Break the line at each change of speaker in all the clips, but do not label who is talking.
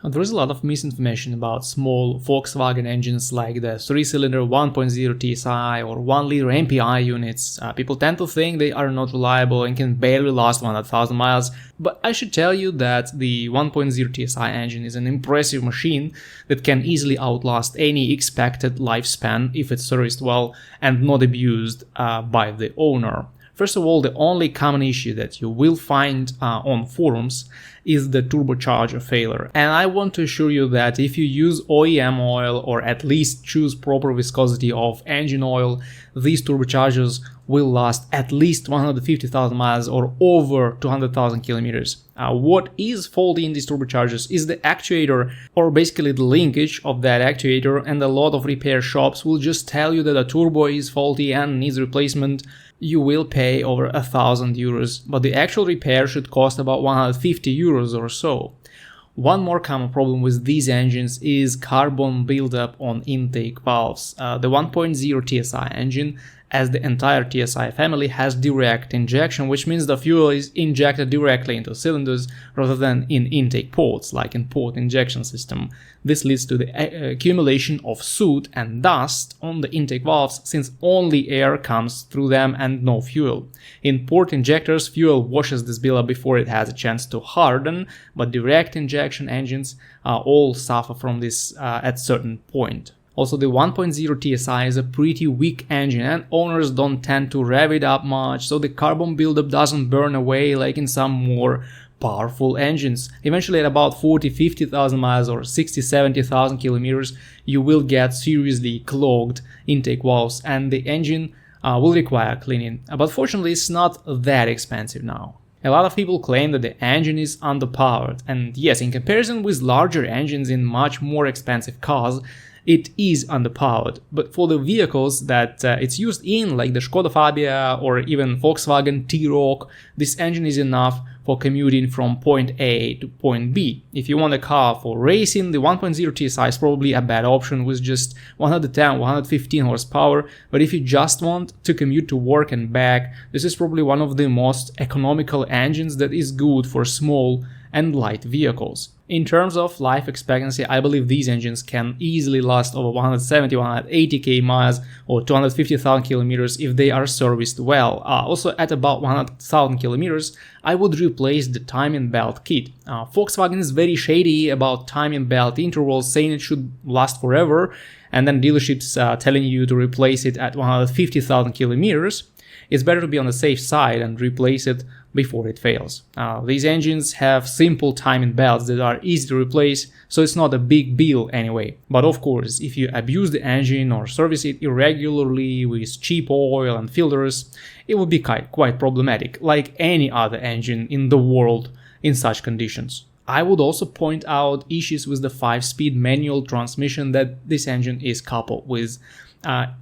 There is a lot of misinformation about small Volkswagen engines like the 3-cylinder 1.0 TSI or 1-liter MPI units. People tend to think they are not reliable and can barely last 100,000 miles, but I should tell you that the 1.0 TSI engine is an impressive machine that can easily outlast any expected lifespan if it's serviced well and not abused by the owner. First of all, the only common issue that you will find on forums is the turbocharger failure. And I want to assure you that if you use OEM oil or at least choose proper viscosity of engine oil, these turbochargers will last at least 150,000 miles or over 200,000 kilometers. What is faulty in these turbochargers is the actuator, or basically the linkage of that actuator, and a lot of repair shops will just tell you that a turbo is faulty and needs replacement. You will pay over 1,000 euros, but the actual repair should cost about 150 euros or so. One more common problem with these engines is carbon buildup on intake valves. The 1.0 TSI engine, as the entire TSI family, has direct injection, which means the fuel is injected directly into cylinders rather than in intake ports, like in port injection system. This leads to the accumulation of soot and dust on the intake valves, since only air comes through them and no fuel. In port injectors, fuel washes this buildup before it has a chance to harden, but direct injection engines all suffer from this at certain point. Also, the 1.0 TSI is a pretty weak engine and owners don't tend to rev it up much, so the carbon buildup doesn't burn away like in some more powerful engines. Eventually at about 40-50,000 miles or 60-70,000 kilometers, you will get seriously clogged intake valves and the engine will require cleaning. But fortunately, it's not that expensive now. A lot of people claim that the engine is underpowered, and yes, in comparison with larger engines in much more expensive cars, it is underpowered, but for the vehicles that it's used in, like the Skoda Fabia or even Volkswagen T-Roc, this engine is enough for commuting from point A to point B. If you want a car for racing, the 1.0 TSI is probably a bad option with just 110-115 horsepower, but if you just want to commute to work and back, this is probably one of the most economical engines that is good for small and light vehicles. In terms of life expectancy, I believe these engines can easily last over 170-180k miles or 250,000 kilometers if they are serviced well. Also, at about 100,000 kilometers, I would replace the timing belt kit. Volkswagen is very shady about timing belt intervals, saying it should last forever, and then dealerships telling you to replace it at 150,000 kilometers. It's better to be on the safe side and replace it before it fails. These engines have simple timing belts that are easy to replace, so it's not a big deal anyway. But of course, if you abuse the engine or service it irregularly with cheap oil and filters, it would be quite problematic, like any other engine in the world in such conditions. I would also point out issues with the 5-speed manual transmission that this engine is coupled with.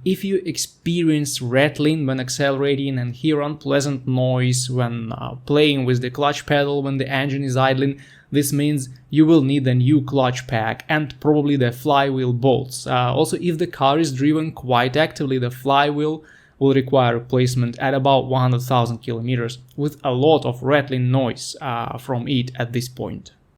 If you experience rattling when accelerating and hear unpleasant noise when playing with the clutch pedal when the engine is idling, this means you will need a new clutch pack and probably the flywheel bolts. Also, if the car is driven quite actively, the flywheel will require replacement at about 100,000 kilometers with a lot of rattling noise from it at this point.